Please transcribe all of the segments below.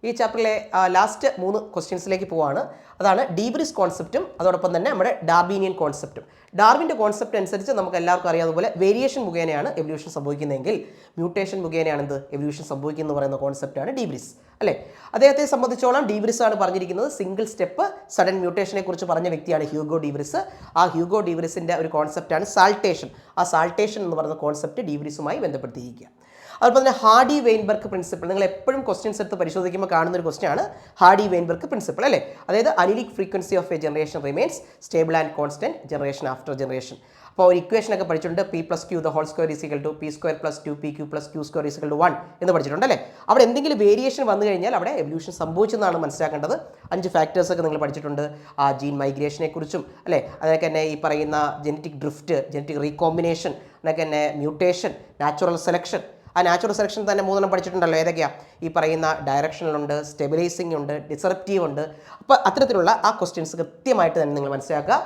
ഈ ചാപ്റ്ററിലെ ലാസ്റ്റ് 3 ക്വസ്റ്റ്യൻസിലേക്ക് പോവാണ്. അതാണ് ഡീബ്രിസ് കോൺസെപ്റ്റും അതോടൊപ്പം തന്നെ നമ്മുടെ ഡാർബീനിയൻ കോൺസെപ്റ്റും. ഡാർവിൻ്റെ കോൺസെപ്റ്റ് അനുസരിച്ച് നമുക്ക് എല്ലാവർക്കും അറിയാവുന്നതുപോലെ വേരിയേഷൻ മുഖേനയാണ് എവല്യൂഷൻ സംഭവിക്കുന്നതെങ്കിൽ മ്യൂട്ടേഷൻ മുഖേനയാണ് എന്ത് എവല്യൂഷൻ സംഭവിക്കുന്നത് പറയുന്ന കോൺസെപ്റ്റാണ് ഡീബ്രിസ് അല്ലേ. അദ്ദേഹത്തെ സംബന്ധിച്ചോളം ഡീബ്രിസ് ആണ് പറഞ്ഞിരിക്കുന്നത് സിംഗിൾ സ്റ്റെപ്പ് സഡൻ മ്യൂട്ടേഷനെ കുറിച്ച് പറഞ്ഞ വ്യക്തിയാണ് ഹ്യൂഗോ ഡീബ്രിസ്. ആ ഹ്യൂഗോ ഡീബ്രിസിൻ്റെ ഒരു കോൺസെപ്റ്റാണ് സാൾട്ടേഷൻ. ആ സാൾട്ടേഷൻ എന്ന് പറയുന്ന കോൺസെപ്റ്റ് ഡീബ്രിസുമായി ബന്ധപ്പെടുത്തിയിരിക്കുക. അതുപോലെ തന്നെ ഹാർഡി വെയിൻബർഗ് പ്രിൻസിപ്പിൾ, നിങ്ങൾ എപ്പോഴും ക്വസ്റ്റ്യൻസ് എടുത്ത് പരിശോധിക്കുമ്പോൾ കാണുന്ന ഒരു ക്വസ്റ്റ്യൻ ആണ് ഹാർഡി വെയിൻബർഗ് പ്രിൻസിപ്പിൾ അല്ലേ. അതായത് allelic frequency of a generation remains stable and constant generation after generation. അപ്പോൾ ഒരു ഇക്വേഷൻ ഒക്കെ പഠിച്ചിട്ടുണ്ട്. P plus Q the whole square is equal to P square plus 2pq plus Q square is equal to 1 എന്ന് പഠിച്ചിട്ടുണ്ട് അല്ലേ. അവിടെ എന്തെങ്കിലും variation വന്നു കഴിഞ്ഞാൽ അവിടെ എവല്യൂഷൻ സംഭവിച്ചെന്നാണ് മനസ്സിലാക്കേണ്ടത്. 5 ഫാക്ടേഴ്സ് ഒക്കെ നിങ്ങൾ പഠിച്ചിട്ടുണ്ട്. ആ ജീൻ മൈഗ്രേഷനെ കുറിച്ചും അല്ലേ, അതൊക്കെ തന്നെ ഈ പറയുന്ന ജനറ്റിക് ഡ്രിഫ്റ്റ്, ജനറ്റിക് റീകോമ്പിനേഷൻ, അതൊക്കെ തന്നെ മ്യൂട്ടേഷൻ, നാച്ചുറൽ സെലക്ഷൻ. ആ നാച്ചുറൽ സെലക്ഷൻ തന്നെ 3 പഠിച്ചിട്ടുണ്ടല്ലോ. ഏതൊക്കെയാണ്? ഈ പറയുന്ന ഡയറക്ഷണലുണ്ട്, സ്റ്റെബിലൈസിംഗ് ഉണ്ട്, ഡിസറപ്റ്റീവ് ഉണ്ട്. അപ്പോൾ അത്തരത്തിലുള്ള ആ ക്വസ്റ്റ്യൻസ് കൃത്യമായിട്ട് തന്നെ നിങ്ങൾ മനസ്സിലാക്കുക.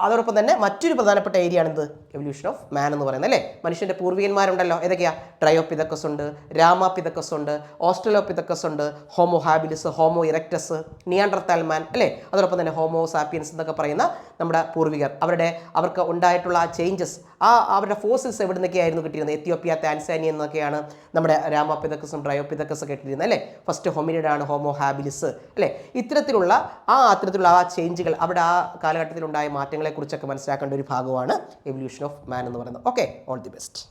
അതോടൊപ്പം തന്നെ മറ്റൊരു പ്രധാനപ്പെട്ട ഏരിയ ആണ് എന്ത് എവല്യൂഷൻ ഓഫ് മാൻ എന്ന് പറയുന്നത് അല്ലേ. മനുഷ്യൻ്റെ പൂർവികന്മാരുണ്ടല്ലോ. ഏതൊക്കെയാണ്? ട്രയോപിതക്കസ് ഉണ്ട്, രാമാപിതക്കസ് ഉണ്ട്, ഓസ്ട്രലോപിതക്കസ് ഉണ്ട്, ഹോമോ ഹാബിലിസ്, ഹോമോ ഇറക്ടസ്, നിയാൻഡർതാൽ മാൻ അല്ലേ. അതോടൊപ്പം തന്നെ ഹോമോ സാപ്പിയൻസ് എന്നൊക്കെ പറയുന്ന നമ്മുടെ പൂർവികർ, അവർക്ക് ഉണ്ടായിട്ടുള്ള ആ ചേഞ്ചസ്, അവരുടെ ഫോസിൽസ് എവിടെ നിന്നൊക്കെയായിരുന്നു കിട്ടിയിരുന്നത്? എത്യോപ്യ, താൻസാനിയ എന്നൊക്കെയാണ് നമ്മുടെ രാമാപിതക്കസും ട്രയോപിതക്കസും കിട്ടിയിരുന്നത് അല്ലേ. ഫസ്റ്റ് ഹോമിനിഡ് ആണ് ഹോമോ ഹാബിലിസ് അല്ലേ. ഇത്തരത്തിലുള്ള ആ ചേഞ്ചുകൾ, അവിടെ ആ കാലഘട്ടത്തിലുണ്ടായ മാറ്റങ്ങളെക്കുറിച്ചൊക്കെ മനസ്സിലാക്കേണ്ട ഒരു ഭാഗമാണ് എവല്യൂഷൻ ഓഫ് മാൻ എന്ന് പറയുന്നത്. Okay, all the best.